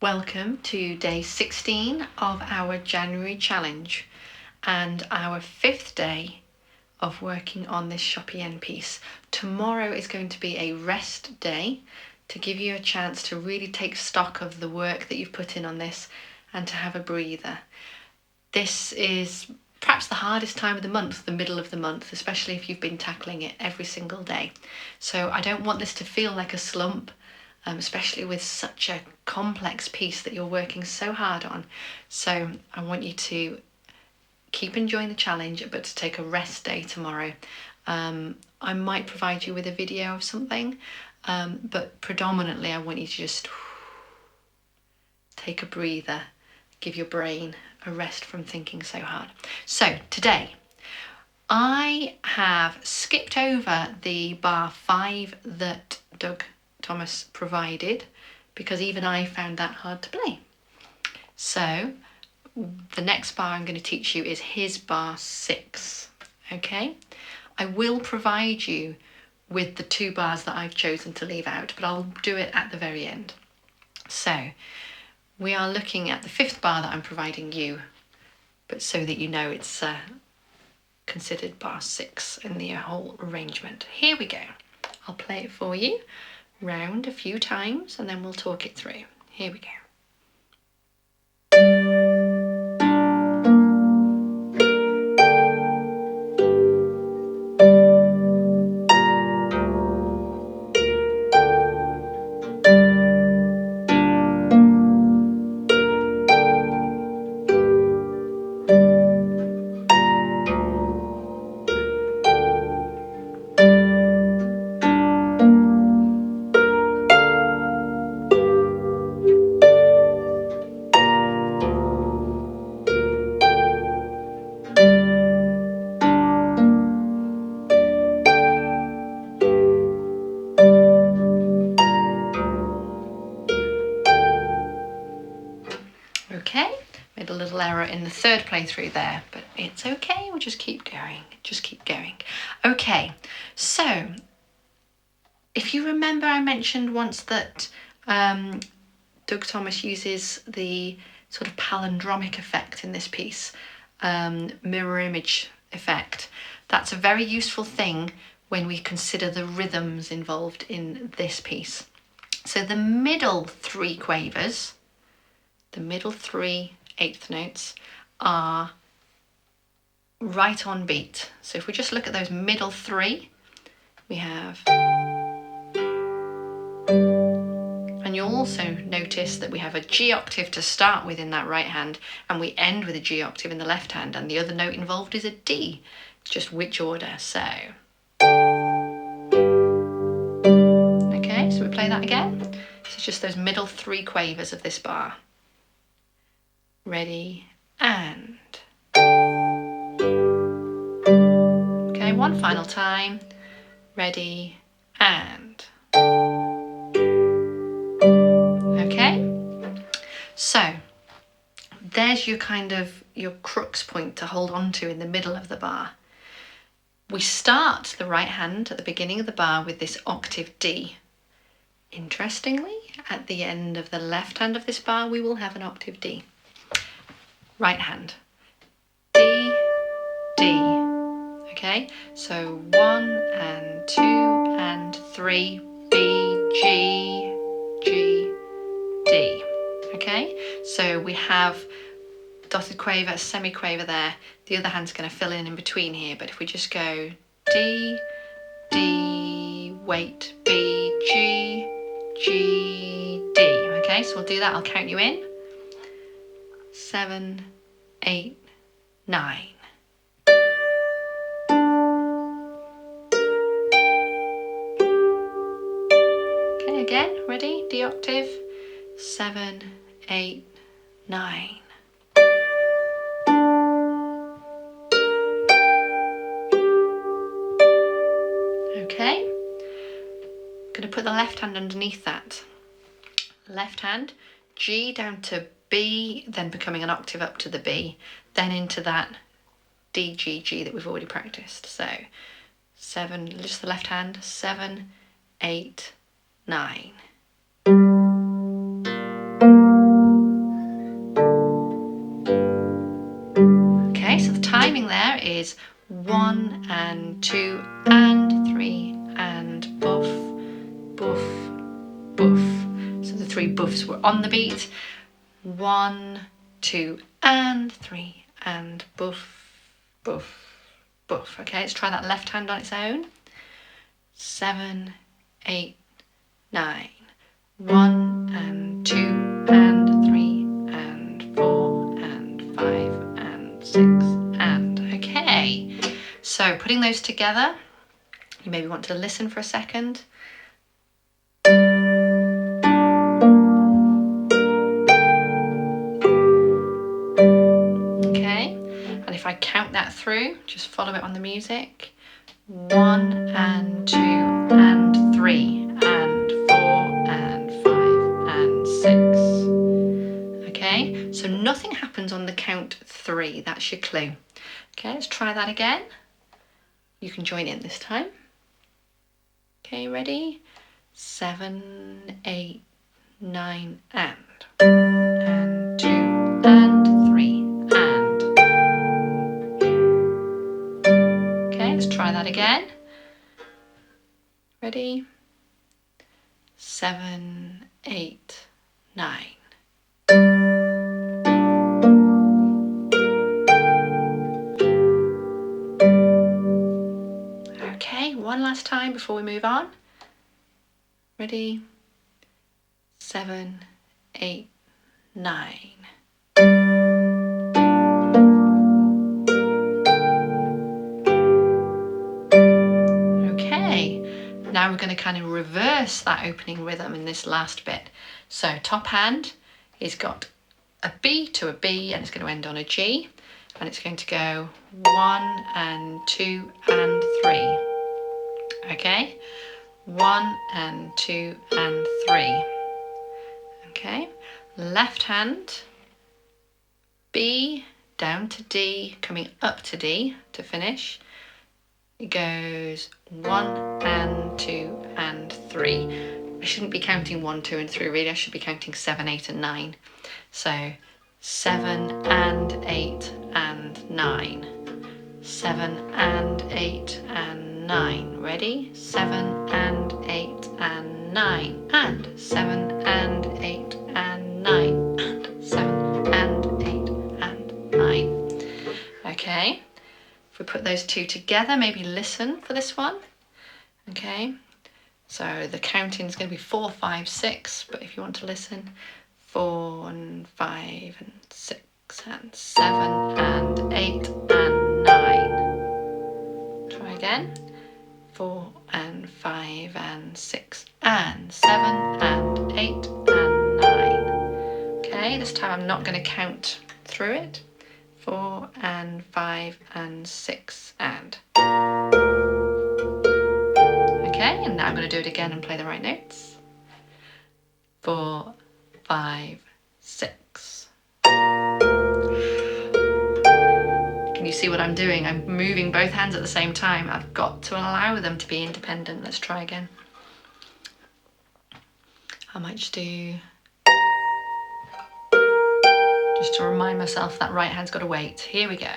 Welcome to day 16 of our January challenge and our 5th day of working on this Chopiene piece. Tomorrow is going to be a rest day to give you a chance to really take stock of the work that you've put in on this and to have a breather. This is perhaps the hardest time of the month, the middle of the month, especially if you've been tackling it every single day. So I don't want this to feel like a slump. Especially with such a complex piece that you're working so hard on. So I want you to keep enjoying the challenge, but to take a rest day tomorrow. I might provide you with a video of something, but predominantly I want you to just take a breather, give your brain a rest from thinking so hard. So today, I have skipped over the bar 5 that Doug Thomas provided because even I found that hard to play. So the next bar I'm going to teach you is his bar 6. Okay, I will provide you with the 2 bars that I've chosen to leave out, but I'll do it at the very end. So we are looking at the 5th bar that I'm providing you, but so that you know it's considered bar 6 in the whole arrangement. Here we go. I'll play it for you round a few times and then we'll talk it through. Here we go. Okay, made a little error in the 3rd playthrough there, but it's okay, we'll just keep going, Okay, so if you remember, I mentioned once that Doug Thomas uses the sort of palindromic effect in this piece, mirror image effect. That's a very useful thing when we consider the rhythms involved in this piece. So the middle 3 quavers, the middle 3 eighth notes are right on beat. So if we just look at those middle 3, we have, and you'll also notice that we have a G octave to start with in that right hand, and we end with a G octave in the left hand, and the other note involved is a D. It's just which order. So, okay, so we play that again. So it's just those middle 3 quavers of this bar. Ready, and. Okay, one final time. Ready, and. Okay, so there's your kind of your crux point to hold on to in the middle of the bar. We start the right hand at the beginning of the bar with this octave D. Interestingly, at the end of the left hand of this bar, we will have an octave D. Right hand, D, D. Okay, so 1 and 2 and 3, B, G, G, D. Okay, so we have dotted quaver, semiquaver there. The other hand's going to fill in between here, but if we just go D, D, wait, B, G, G, D. Okay, so we'll do that. I'll count you in. 7, 8, 9. Okay, again, ready? D octave. 7, 8, 9. Okay, I'm going to put the left hand underneath that. Left hand, G down to B, then becoming an octave up to the B, then into that D, G, G that we've already practiced. So 7, just the left hand, 7, 8, 9. is 1 and 2 and 3 and buff, buff, buff. So the 3 buffs were on the beat. 1, 2 and 3 and buff, buff, buff. Okay, let's try that left hand on its own. 7, 8, 9. 1 and 2 and 3 and 4 and 5 and 6 and. Okay, so putting those together, you maybe want to listen for a second. Okay, and if I count that through, just follow it on the music. 1 and 2 and 3 and 4 and 5 and 6. Okay, so nothing happens on the count 3. That's your clue. Okay, let's try that again. You can join in this time. Okay, ready? 7, 8, 9 and 2 and 3 and. Okay, let's try that again. Ready? 7, 8, 9. Okay, one last time before we move on. Ready? 7, 8, 9. Okay, now we're going to kind of reverse that opening rhythm in this last bit. So top hand is got a B to a B and it's going to end on a G, and it's going to go 1 and 2 and 3. Okay, 1 and 2 and 3. Okay, left hand, B down to D, coming up to D to finish. It goes 1 and 2 and 3. I shouldn't be counting 1, 2 and 3 really, I should be counting 7, 8 and 9. So 7 and 8 and 9. 7 and 8 and 9. Ready? 7 and 8 and 9. And 7 and 8 and 9. And 7 and 8 and 9. Okay. If we put those two together, maybe listen for this one. Okay. So the counting is going to be 4, 5, 6. But if you want to listen, 4 and 5 and 6 and 7 and 8 and 9. Try again. 4 and 5 and 6 and 7 and 8 and 9. Okay, this time I'm not going to count through it. 4 and 5 and 6 and. Okay, and now I'm going to do it again and play the right notes. 4, 5, 6. Can you see what I'm doing? I'm moving both hands at the same time. I've got to allow them to be independent. Let's try again. I might just do, just to remind myself that right hand's got to wait. Here we go.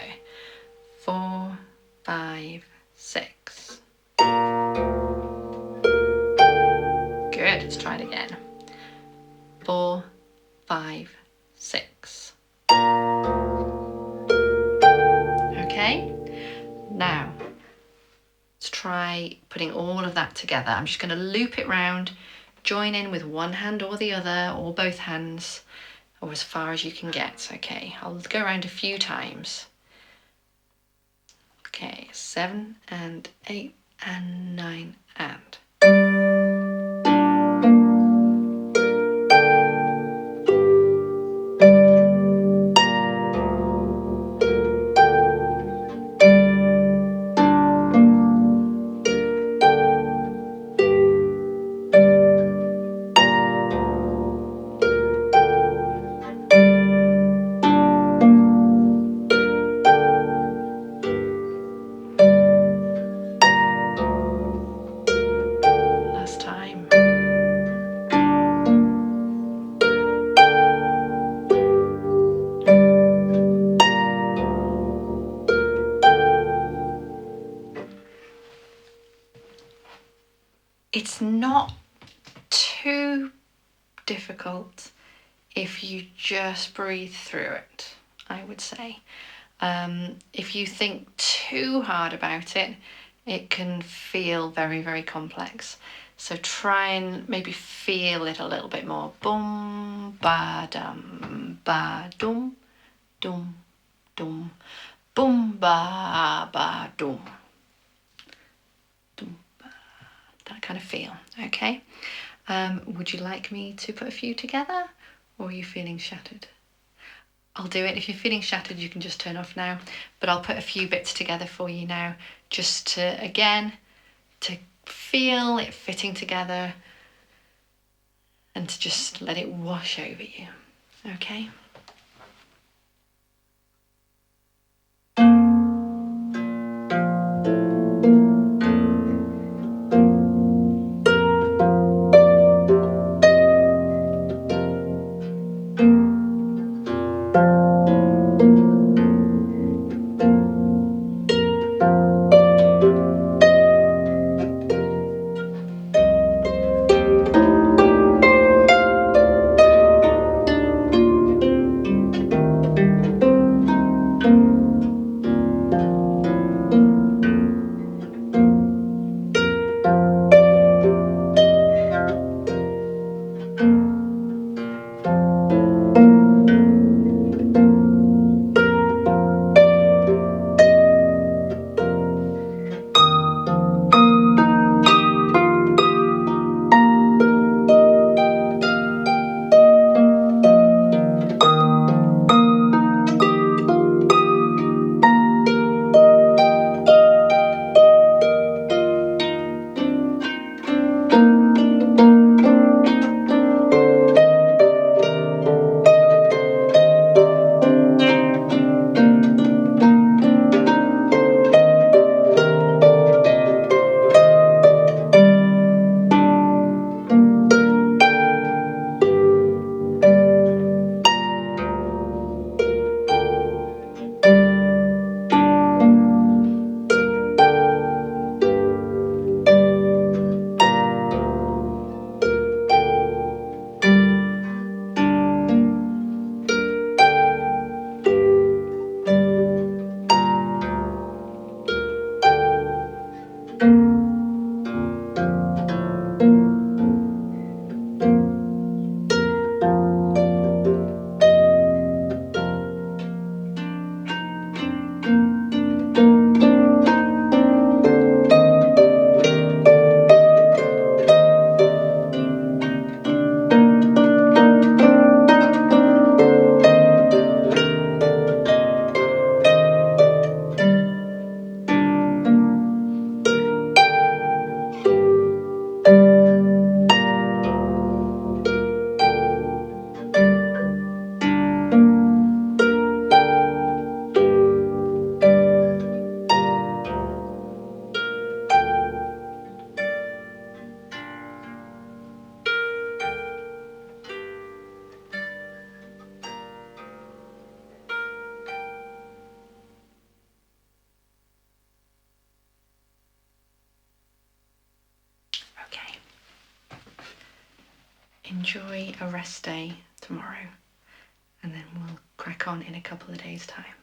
4, 5, 6. Good, let's try it again. 4, 5, 6. Okay, now let's try putting all of that together. I'm just going to loop it round, join in with one hand or the other, or both hands, or as far as you can get. Okay, I'll go around a few times. Okay, 7 and 8 and 9 and. It's not too difficult if you just breathe through it, I would say. If you think too hard about it, it can feel very, very complex. So try and maybe feel it a little bit more. Boom, ba dum, ba dum, dum, dum, boom, ba dum, dum, ba. That kind of feel, okay? Would you like me to put a few together, or are you feeling shattered? I'll do it. If you're feeling shattered, you can just turn off now, but I'll put a few bits together for you now, just to, again, to feel it fitting together and to just let it wash over you, okay? Okay. Enjoy a rest day tomorrow, and then we'll crack on in a couple of days' time.